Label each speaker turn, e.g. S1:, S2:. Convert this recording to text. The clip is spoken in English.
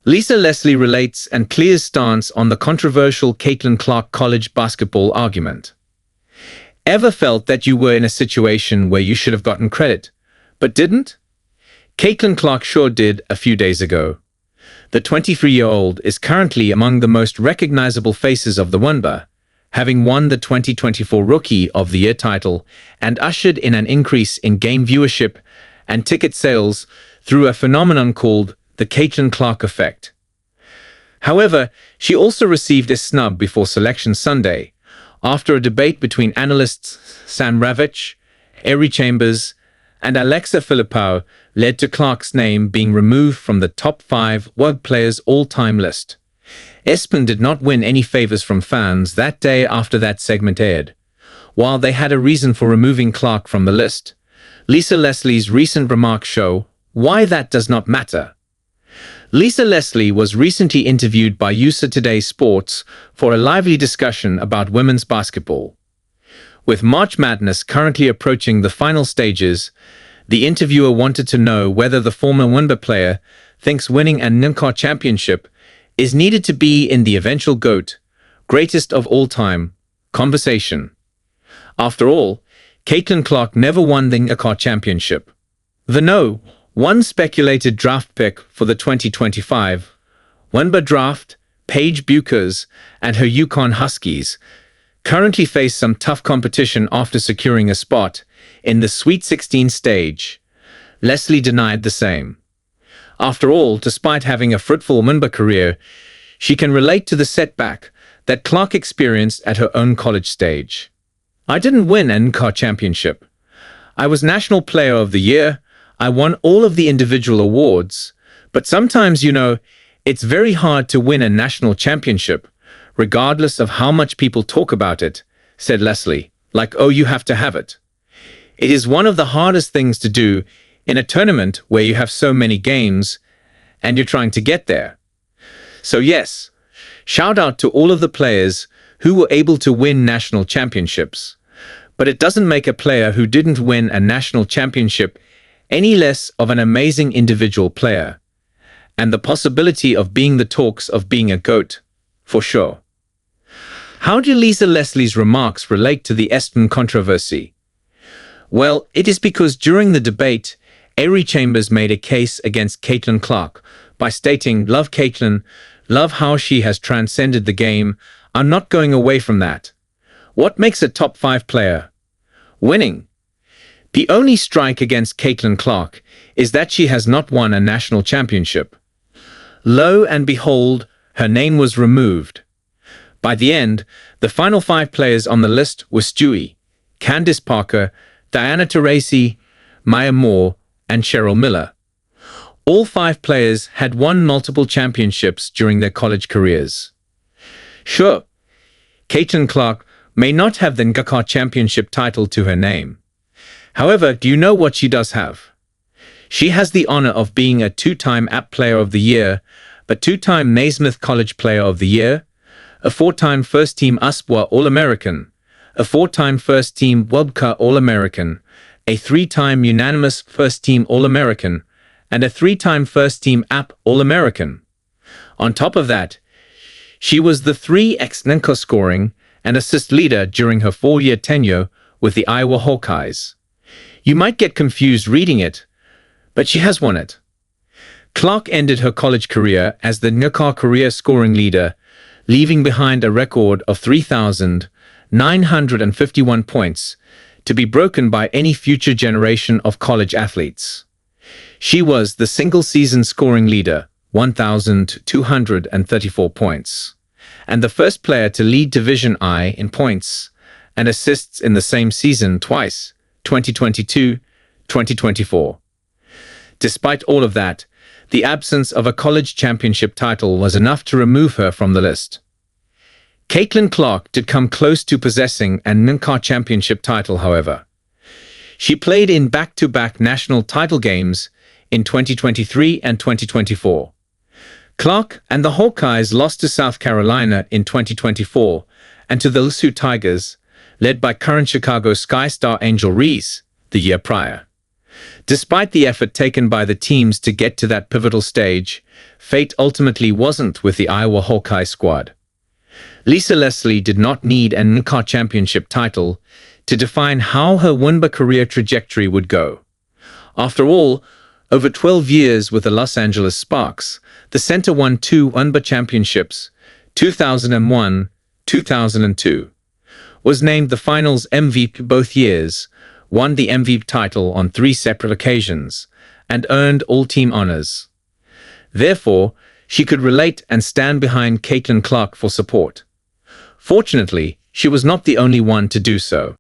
S1: Lisa Leslie relates and clears stance on the controversial Caitlin Clark college basketball argument. Ever felt that you were in a situation where you should have gotten credit, but didn't? Caitlin Clark sure did a few days ago. The 23-year-old is currently among the most recognizable faces of the WNBA, having won the 2024 Rookie of the Year title and ushered in an increase in game viewership and ticket sales through a phenomenon called the Caitlin Clark effect. However, she also received a snub before Selection Sunday, after a debate between analysts Sam Ravech, Ari Chambers, and Alexa Philippou led to Clark's name being removed from the top 5 WNBA players all-time list. ESPN did not win any favors from fans that day after that segment aired. While they had a reason for removing Clark from the list, Lisa Leslie's recent remarks show why that does not matter. Lisa Leslie was recently interviewed by USA Today Sports for a lively discussion about women's basketball. With March Madness currently approaching the final stages, the interviewer wanted to know whether the former WNBA player thinks winning a NCAA championship is needed to be in the eventual GOAT, greatest of all time, conversation. After all, Caitlin Clark never won the NCAA championship. The No. 1 speculated draft pick for the 2025 WNBA draft, Paige Bueckers, and her Yukon Huskies, currently face some tough competition after securing a spot in the Sweet 16 stage. Leslie denied the same. After all, despite having a fruitful WNBA career, she can relate to the setback that Clark experienced at her own college stage. I didn't win an NCAA championship. I was National Player of the Year. I won all of the individual awards. But sometimes, it's very hard to win a national championship, regardless of how much people talk about it, said Leslie. Like, oh, you have to have it. It is one of the hardest things to do in a tournament where you have so many games and you're trying to get there. So yes, shout out to all of the players who were able to win national championships. But it doesn't make a player who didn't win a national championship any less of an amazing individual player. And the possibility of being the talks of being a GOAT, for sure. How do Lisa Leslie's remarks relate to the ESPN controversy? Well, it is because during the debate, Ari Chambers made a case against Caitlin Clark by stating, "Love Caitlin, love how she has transcended the game. I'm not going away from that. What makes a top 5 player? Winning." The only strike against Caitlin Clark is that she has not won a national championship. Lo and behold, her name was removed. By the end, the final 5 players on the list were Stewie, Candace Parker, Diana Taurasi, Maya Moore, and Cheryl Miller. All 5 players had won multiple championships during their college careers. Sure, Caitlin Clark may not have the NCAA championship title to her name. However, do you know what she does have? She has the honor of being a 2-time App Player of the Year, a 2-time Naismith College Player of the Year, a 4-time First-Team USPWA All-American, a 4-time First-Team WNBA All-American, a 3-time unanimous First-Team All-American, and a 3-time First-Team App All-American. On top of that, she was the 3x NCAA scoring and assist leader during her 4-year tenure with the Iowa Hawkeyes. You might get confused reading it, but she has won it. Clark ended her college career as the NCAA career scoring leader, leaving behind a record of 3,951 points to be broken by any future generation of college athletes. She was the single-season scoring leader, 1,234 points, and the first player to lead Division I in points and assists in the same season twice, 2022, 2024. Despite all of that, the absence of a college championship title was enough to remove her from the list. Caitlin Clark did come close to possessing an NCAA championship title, however. She played in back-to-back national title games in 2023 and 2024. Clark and the Hawkeyes lost to South Carolina in 2024 and to the LSU Tigers, led by current Chicago Sky star Angel Reese, the year prior. Despite the effort taken by the teams to get to that pivotal stage, fate ultimately wasn't with the Iowa Hawkeye squad. Lisa Leslie did not need an NCAA championship title to define how her WNBA career trajectory would go. After all, over 12 years with the Los Angeles Sparks, the center won 2 WNBA championships, 2001, 2002. Was named the Finals MVP both years, won the MVP title on 3 separate occasions, and earned all-team honors. Therefore, she could relate and stand behind Caitlin Clark for support. Fortunately, she was not the only one to do so.